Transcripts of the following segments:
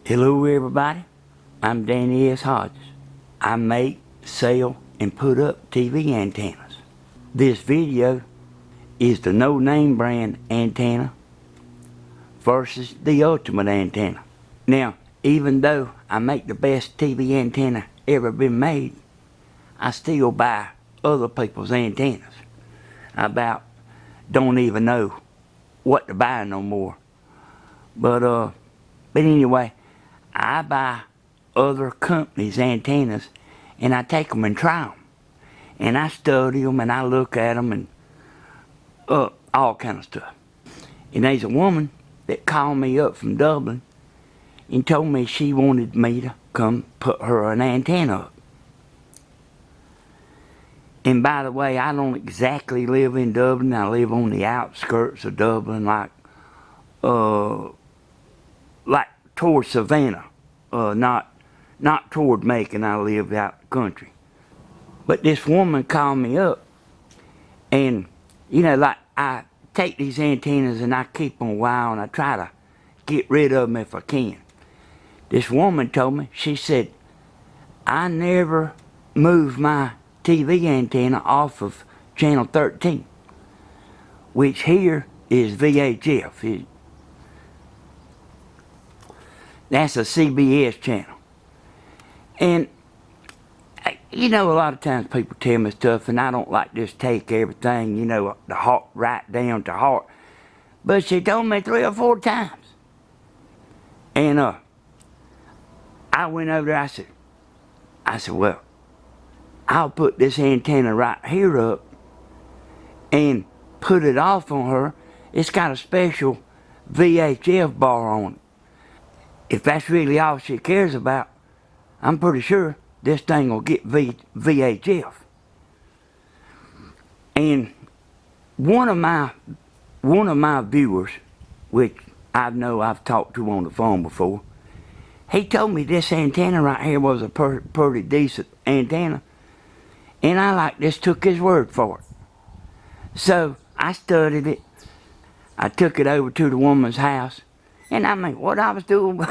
Hello everybody, I'm Danny S. Hodges. I make, sell, and put up TV antennas. This video is the no-name brand antenna versus the ultimate antenna. Now, even though I make the best TV antenna ever been made, I still buy other people's antennas. I about don't even know what to buy no more. But anyway, I buy other companies' antennas and I take them and try them. And I study them and I look at them and all kind of stuff. And there's a woman that called me up from Dublin and told me she wanted me to come put her an antenna up. And by the way, I don't exactly live in Dublin. I live on the outskirts of Dublin, like toward Savannah. Not toward Macon. I live out the country. But this woman called me up, and like I take these antennas and I keep them a while and I try to get rid of them if I can. This woman told me, she said, I never moved my TV antenna off of channel 13, which here is VHF. That's a CBS channel. And a lot of times people tell me stuff and I don't like to just take everything, the heart right down to heart. But she told me 3 or 4 times. And I went over there, I said, well, I'll put this antenna right here up and put it off on her. It's got a special VHF bar on it. If that's really all she cares about, I'm pretty sure this thing will get VHF. And one of my viewers, which I've talked to on the phone before, he told me this antenna right here was a pretty decent antenna, and I just took his word for it. So I studied it. I took it over to the woman's house, and I mean, what I was doing,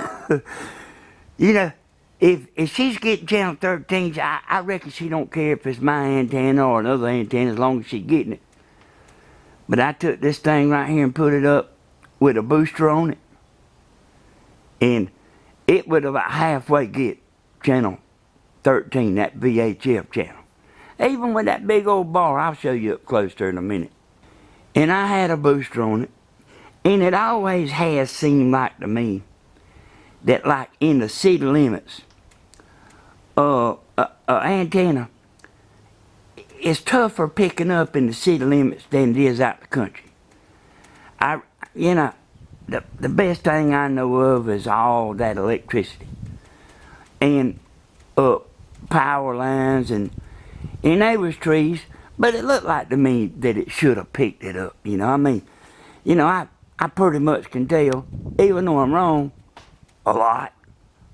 if she's getting channel 13, I reckon she don't care if it's my antenna or another antenna as long as she's getting it. But I took this thing right here and put it up with a booster on it, and it would about halfway get channel 13, that VHF channel. Even with that big old bar, I'll show you up close there in a minute. And I had a booster on it, and it always has seemed like to me that like in the city limits, an antenna is tougher picking up in the city limits than it is out the country. The best thing I know of is all that electricity and power lines and there was trees, but it looked like to me that it should have picked it up. I pretty much can tell, even though I'm wrong a lot.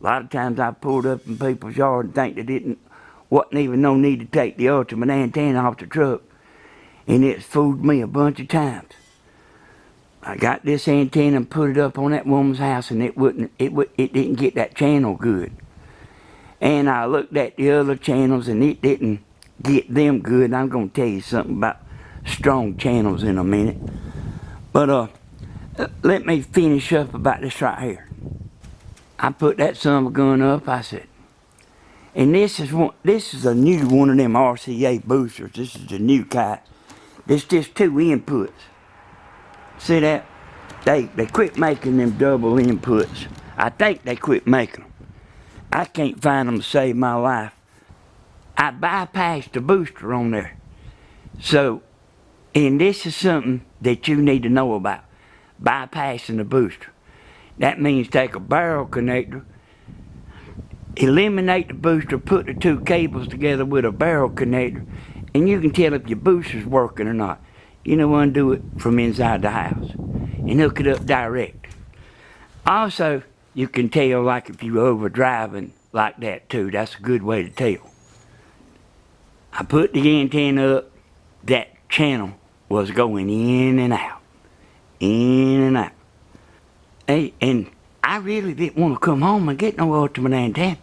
A lot of times I pulled up in people's yard and think they wasn't even no need to take the ultimate antenna off the truck, and it's fooled me a bunch of times. I got this antenna and put it up on that woman's house, and it didn't get that channel good. And I looked at the other channels, and it didn't get them good. I'm gonna tell you something about strong channels in a minute. But let me finish up about this right here. I put that son of a gun up, I said, and this is a new one of them RCA boosters. This is the new kind. There's just 2 inputs. See that? They quit making them double inputs. I think they quit making them. I can't find them to save my life. I bypassed the booster on there. So, and this is something that you need to know about. Bypassing the booster. That means take a barrel connector, eliminate the booster, put the 2 cables together with a barrel connector, and you can tell if your booster's working or not. Undo it from inside the house and hook it up direct. Also, you can tell like if you're overdriving like that too. That's a good way to tell. I put the antenna up, that channel was going in and out. And I really didn't want to come home and get no ultimate antenna.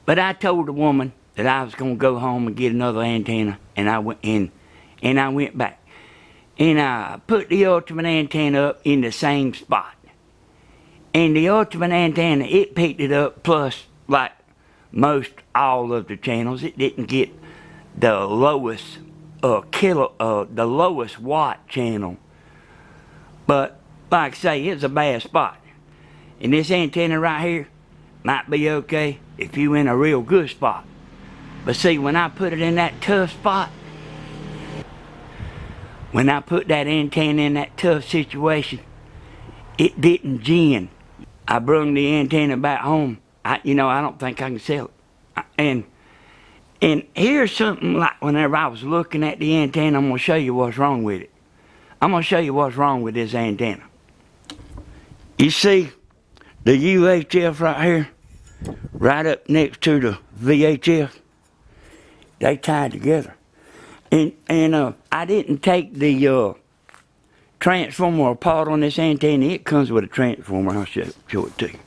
But I told the woman that I was going to go home and get another antenna, and I went in, and I went back. And I put the ultimate antenna up in the same spot. And the ultimate antenna, it picked it up, plus, like most all of the channels, it didn't get the lowest the lowest watt channel. But like I say, it's a bad spot. And this antenna right here might be okay if you in a real good spot. But see, when I put it in that tough spot, when I put that antenna in that tough situation, it didn't gin. I brung the antenna back home. I don't think I can sell it. And here's something like whenever I was looking at the antenna, I'm going to show you what's wrong with it. I'm going to show you what's wrong with this antenna. You see the UHF right here, right up next to the VHF, they tied together. And I didn't take the transformer apart on this antenna. It comes with a transformer. I'll show it to you.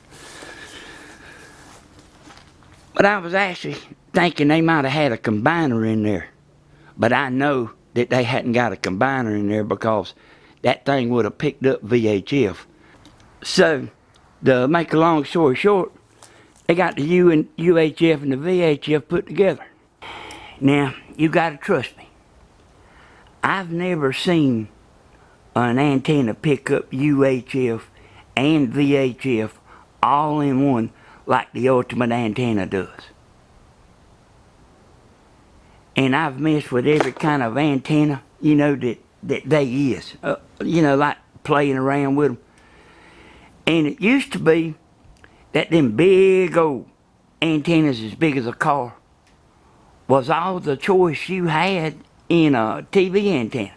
But I was actually thinking they might have had a combiner in there. But I know that they hadn't got a combiner in there because that thing would have picked up VHF. So, to make a long story short, they got the UHF and the VHF put together. Now, you gotta trust me. I've never seen an antenna pick up UHF and VHF all in one like the ultimate antenna does. And I've messed with every kind of antenna, that they is. Like playing around with them. And it used to be that them big old antennas as big as a car was all the choice you had in a TV antenna.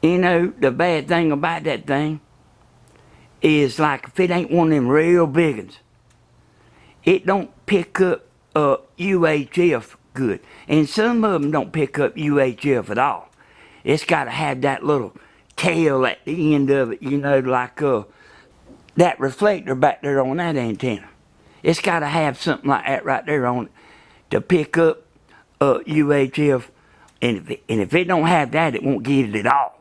The bad thing about that thing is, like, if it ain't one of them real big ones, it don't pick up UHF good. And some of them don't pick up UHF at all. It's got to have that little tail at the end of it, like that reflector back there on that antenna. It's got to have something like that right there on it to pick up UHF. And if it don't have that, it won't get it at all.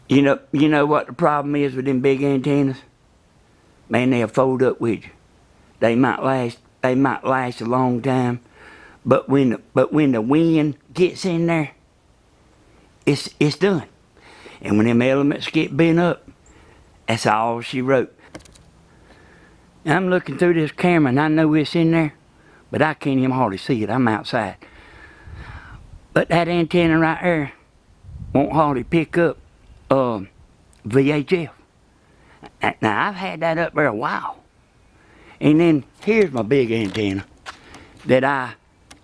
You know what the problem is with them big antennas? Man, they'll fold up with you. They might last a long time, but when the wind gets in there, it's done. And when them elements get bent up, that's all she wrote. I'm looking through this camera and I know it's in there, but I can't even hardly see it. I'm outside. But that antenna right there won't hardly pick up VHF. Now, I've had that up there a while. And then here's my big antenna that I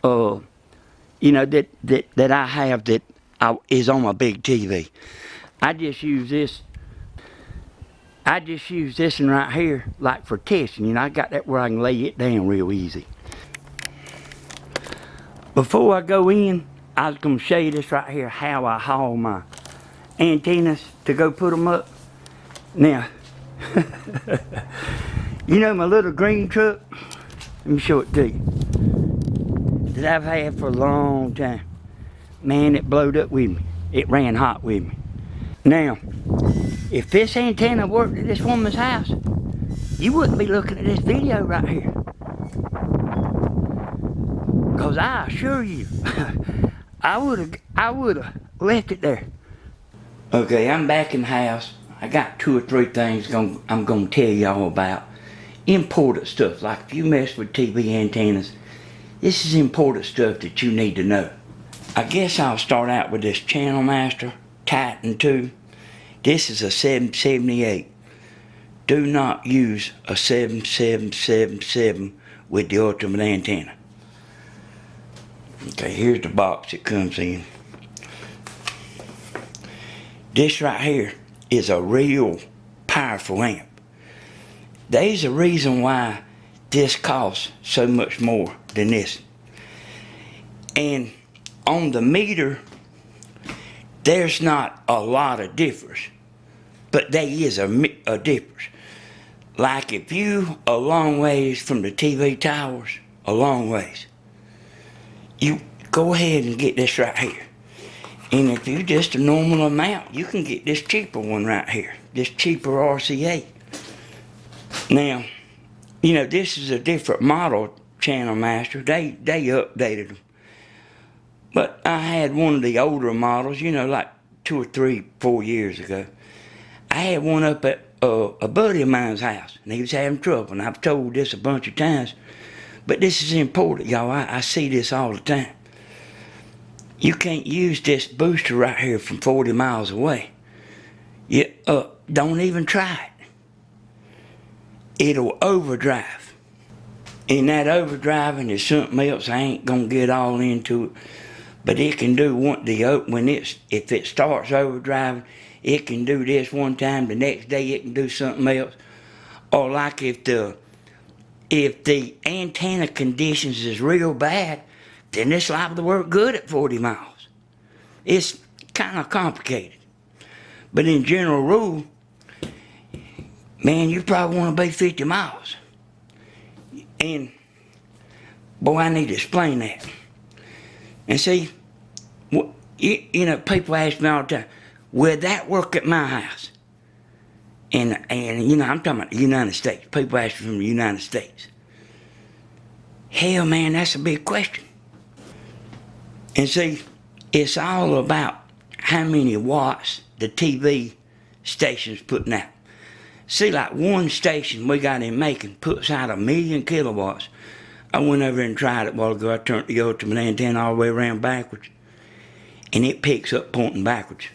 have that is on my big TV. I just use this one right here, like for testing. I got that where I can lay it down real easy. Before I go in, I was going to show you this right here, how I haul my antennas to go put them up. Now, my little green truck? Let me show it to you. That I've had for a long time. Man, it blowed up with me. It ran hot with me. Now, if this antenna worked at this woman's house, you wouldn't be looking at this video right here. Because I assure you, I would've left it there. Okay, I'm back in the house. I got 2 or 3 things I'm gonna tell y'all about. Important stuff, like if you mess with TV antennas, this is important stuff that you need to know. I guess I'll start out with this Channel Master Titan 2. This is a 778. Do not use a 7777 with the ultimate antenna. Okay, here's the box it comes in. This right here is a real powerful amp. There's a reason why this costs so much more than this. And on the meter, there's not a lot of difference, but there is a difference. like if you a long ways from the TV towers, a long ways, you go ahead and get this right here. And if you just a normal amount, you can get this cheaper one right here, this cheaper RCA. Now, you know, this is a different model, Channel Master. They updated them. But I had one of the older models, you know, like 2 or 3, 4 years ago. I had one up at a buddy of mine's house, and he was having trouble. And I've told this a bunch of times, but this is important, y'all. I see this all the time. You can't use this booster right here from 40 miles away. You, don't even try it. It'll overdrive. And that overdriving is something else. I ain't gonna get all into it. But it can do if it starts overdriving, it can do this one time, the next day it can do something else. Or like if the antenna conditions is real bad, then it's liable to work good at 40 miles. It's kind of complicated. But in general rule, man, you probably want to be 50 miles. And, boy, I need to explain that. And see, you know, people ask me all the time, will that work at my house? And you know, I'm talking about the United States. People ask me from the United States. Hell, man, that's a big question. And see, it's all about how many watts the TV station's putting out. See, like one station we got in Macon puts out 1,000,000 kilowatts. I went over and tried it a while ago. I turned the ultimate antenna all the way around backwards, and it picks up pointing backwards.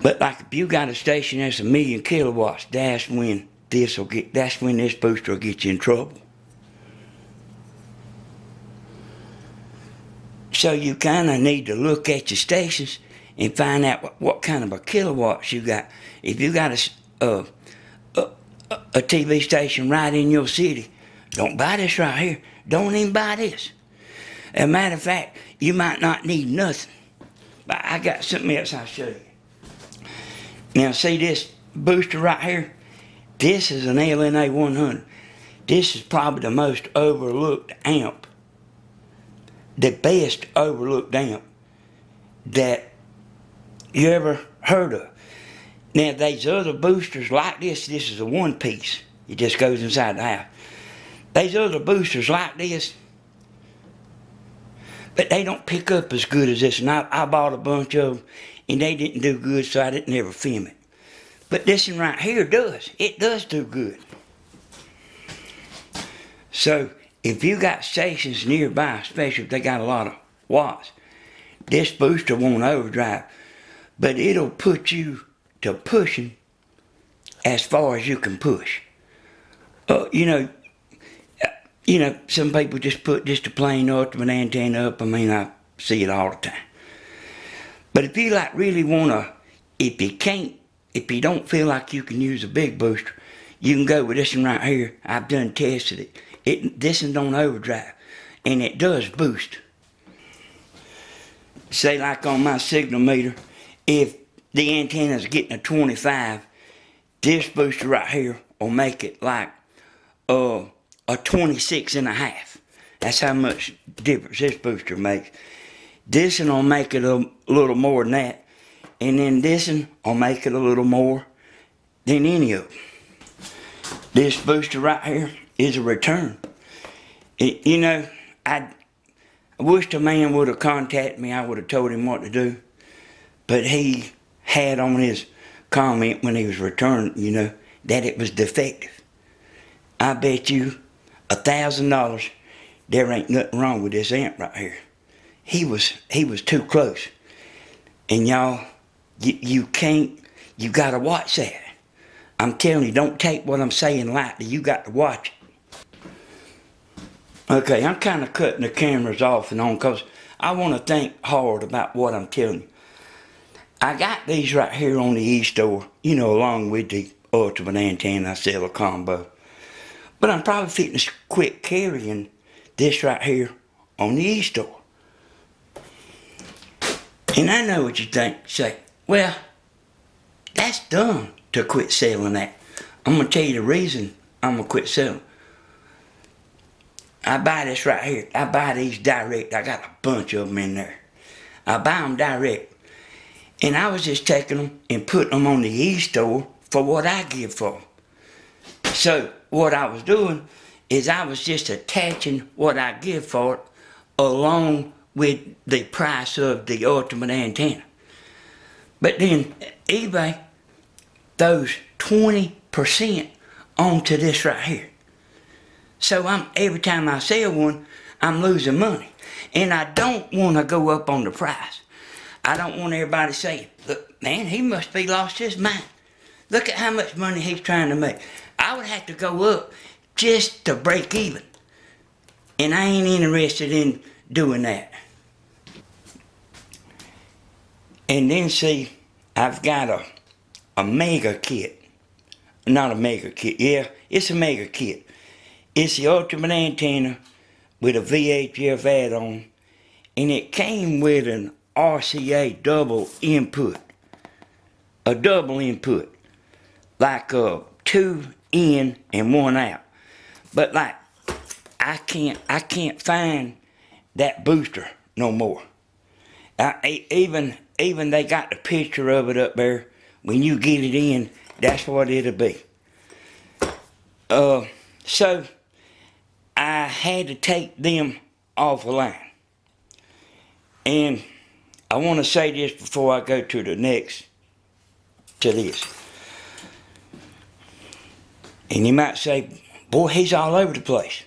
But like if you got a station that's 1,000,000 kilowatts, that's when this booster will get you in trouble. So you kind of need to look at your stations and find out what kind of a kilowatts you got. If you got a TV station right in your city, don't buy this right here. Don't even buy this. As a matter of fact, you might not need nothing. But I got something else I'll show you. Now see this booster right here? This is an LNA 100. This is probably the most overlooked amp. The best overlooked amp that you ever heard of. Now these other boosters like this is a one piece. It just goes inside the house. These other boosters like this, but they don't pick up as good as this. And I bought a bunch of them, and they didn't do good, so I didn't ever film it. But this one right here does. It does do good. So if you got stations nearby, especially if they got a lot of watts, this booster won't overdrive, but it'll put you to pushing as far as you can push. You know, some people just put just a plain ultimate antenna up. I mean, I see it all the time. But if you like really wanna, if you don't feel like you can use a big booster, you can go with this one right here. I've done tested it. This one don't overdrive, and it does boost. Say like on my signal meter, if the antenna's getting a 25, this booster right here will make it like a 26 and a half. That's how much difference this booster makes. This one will make it a little more than that. And then this one will make it a little more than any of them. This booster right here is a return. You know, I wish the man would have contacted me. I would have told him what to do. But he had on his comment when he was returning, you know, that it was defective. I bet you $1,000 there ain't nothing wrong with this amp right here. He was too close. And y'all, you gotta watch that. I'm telling you, don't take what I'm saying lightly. You got to watch it. Okay, I'm kind of cutting the cameras off and on because I want to think hard about what I'm telling you. I got these right here on the e-store, you know, along with the ultimate antenna. I sell a combo. But I'm probably fitting to quit carrying this right here on the e-store. And I know what you think. Say, well, that's dumb to quit selling that. I'm gonna tell you the reason I'm gonna quit selling. I buy this right here. I buy these direct. I got a bunch of them in there. I buy them direct. And I was just taking them and putting them on the e-store for what I give for them. So what I was doing is I was just attaching what I give for it along with the price of the ultimate antenna. But then eBay throws 20% onto this right here. So every time I sell one, I'm losing money. And I don't want to go up on the price. I don't want everybody saying, look, man, he must be lost his mind. Look at how much money he's trying to make. I would have to go up just to break even. And I ain't interested in doing that. And then see, I've got a mega kit. Not a mega kit, yeah, it's a mega kit. It's the ultimate antenna with a VHF add-on, and it came with an RCA double input. A double input. Like 2 in and 1 out. But like, I can't find that booster no more. Even they got the picture of it up there. When you get it in, that's what it'll be. So I had to take them off the line. And I want to say this before I go to this. And you might say, boy, he's all over the place.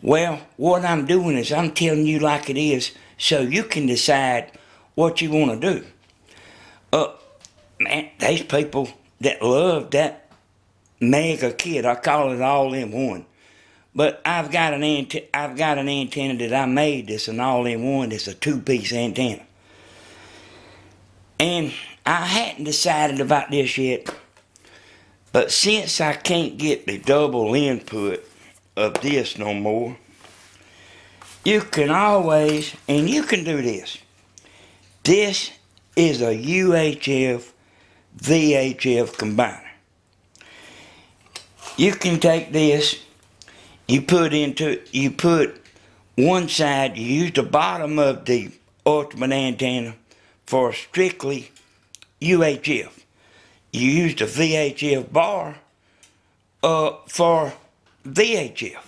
Well, what I'm doing is I'm telling you like it is so you can decide what you want to do. Man, there's people that love that mega kit. I call it all-in-one. But I've got an antenna that I made that's an all-in-one. It's a 2-piece antenna. And I hadn't decided about this yet. But since I can't get the double input of this no more, you can always, and you can do this. This is a UHF VHF combiner. You can take this, you put one side, you use the bottom of the ultimate antenna for strictly UHF. You use the VHF bar for VHF.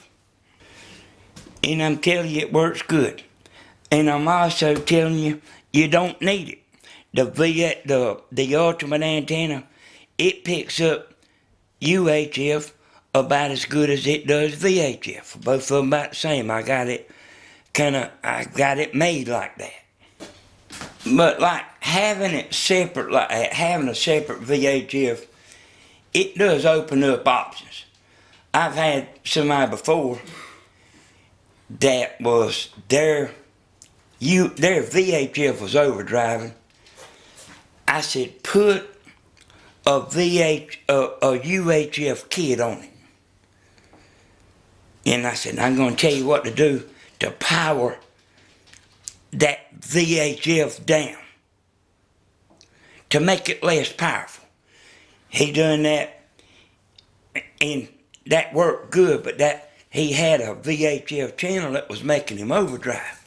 And I'm telling you, it works good. And I'm also telling you, you don't need it. The ultimate antenna, it picks up UHF about as good as it does VHF. Both of them about the same. I got it made like that. But like having it separate, like having a separate VHF, it does open up options. I've had somebody before that was their VHF was overdriving. I said, put a UHF kit on it. And I said, I'm going to tell you what to do to power that VHF down, to make it less powerful. He done that, and that worked good, but he had a VHF channel that was making him overdrive.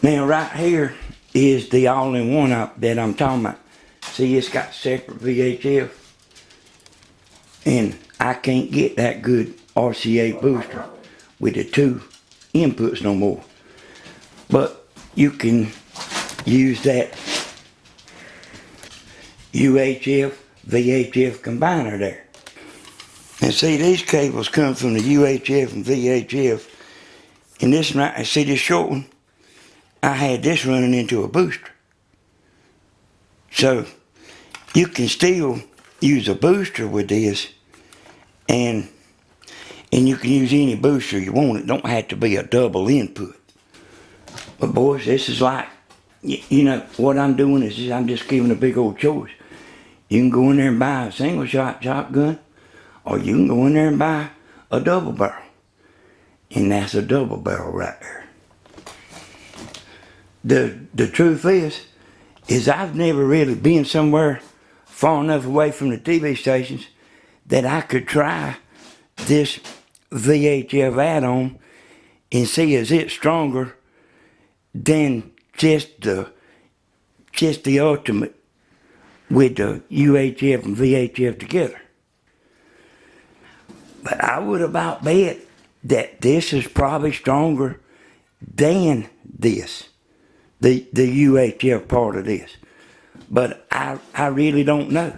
Now right here is the all-in-one that I'm talking about. See, it's got separate VHF, and I can't get that good RCA booster with the 2 inputs no more. But you can use that UHF VHF combiner there. And see, these cables come from the UHF and VHF. And this right, see this short one? I had this running into a booster. So you can still use a booster with this, and you can use any booster you want. It don't have to be a double input. But boys, this is like, you know, what I'm doing is I'm just giving a big old choice. You can go in there and buy a single shot shotgun, or you can go in there and buy a double barrel. And that's a double barrel right there. The truth is I've never really been somewhere far enough away from the TV stations that I could try this VHF add-on and see is it stronger than just the ultimate with the UHF and VHF together. But I would about bet that this is probably stronger than this, the UHF part of this. But I really don't know.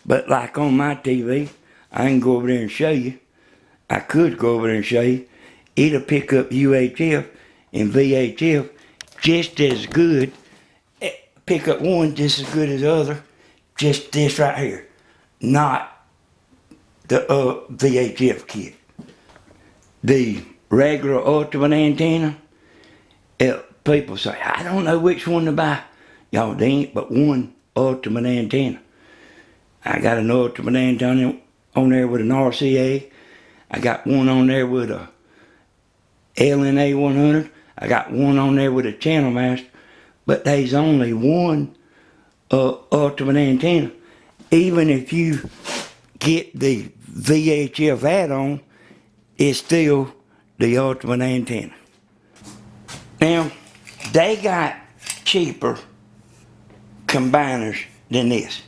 But like on my TV, I can go over there and show you. I could go over there and show you. It'll pick up UHF and VHF just as good. Pick up one just as good as the other. Just this right here. Not the VHF kit. The regular ultimate antenna, people say, I don't know which one to buy. Y'all, there ain't but one ultimate antenna. I got an ultimate antenna on there with an RCA. I got one on there with a LNA 100. I got one on there with a channel master. But there's only one ultimate antenna. Even if you get the VHF add-on, it's still the ultimate antenna. Now, they got cheaper combiners than this.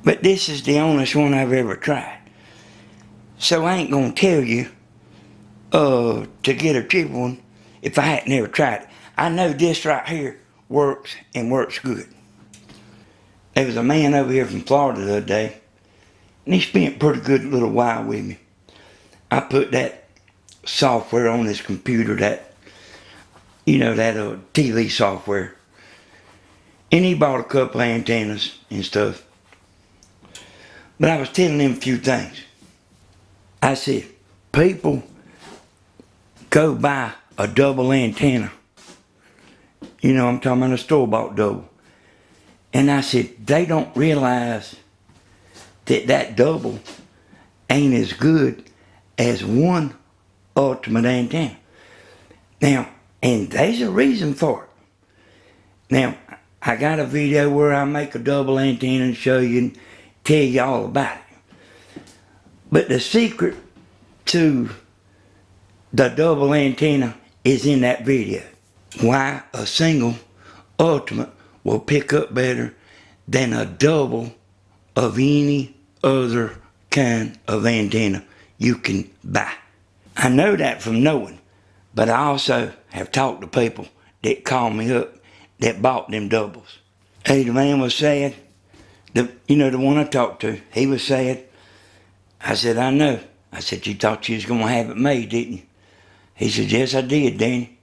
But this is the honest one I've ever tried. So I ain't gonna tell you to get a cheaper one if I hadn't ever tried it. I know this right here works and works good. There was a man over here from Florida the other day, and he spent a pretty good little while with me. I put that software on his computer, that TV software. And he bought a couple of antennas and stuff. But I was telling him a few things. I said, people go buy a double antenna. You know, I'm talking about a store-bought double. And I said, they don't realize that double ain't as good as one ultimate antenna. Now, and there's a reason for it. Now, I got a video where I make a double antenna and show you and tell you all about it. But the secret to the double antenna is in that video. Why a single ultimate will pick up better than a double of any other kind of antenna you can buy. I know that from knowing, but I also have talked to people that call me up that bought them doubles. Hey, the man was saying, the one I talked to, he was saying, I said, I know. I said, you thought you was going to have it made, didn't you? He said, yes, I did, Danny.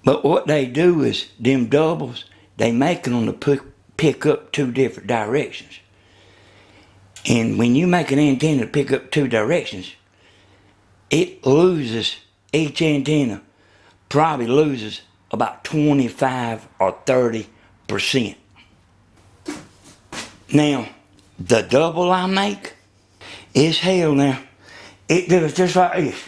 But what they do is, them doubles, they make them to pick up two different directions. And when you make an antenna to pick up two directions, it loses, each antenna probably loses about 25 or 30%. Now, the double I make is hell now. It does just like this.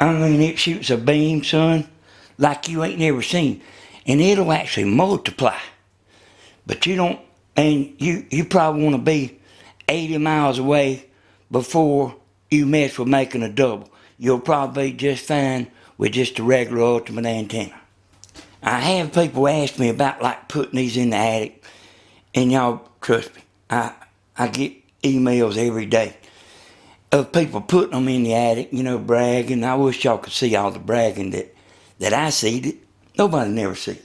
I mean, it shoots a beam, son, like you ain't never seen. And it'll actually multiply. But you don't, and you probably want to be 80 miles away before you mess with making a double. You'll probably be just fine with just a regular ultimate antenna. I have people ask me about like putting these in the attic, and y'all trust me, I get emails every day of people putting them in the attic, bragging. I wish y'all could see all the bragging that I see that nobody never sees.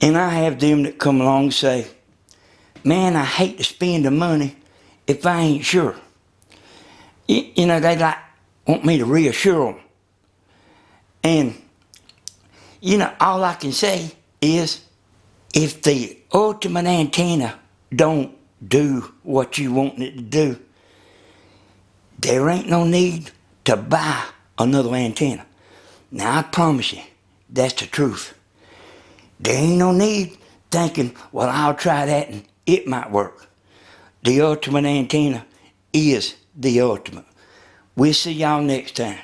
And I have them that come along and say, man, I hate to spend the money if I ain't sure. They like want me to reassure them. And, all I can say is, if the ultimate antenna don't do what you want it to do, there ain't no need to buy another antenna. Now, I promise you, that's the truth. There ain't no need thinking, well, I'll try that and it might work. The ultimate antenna is the ultimate. We'll see y'all next time.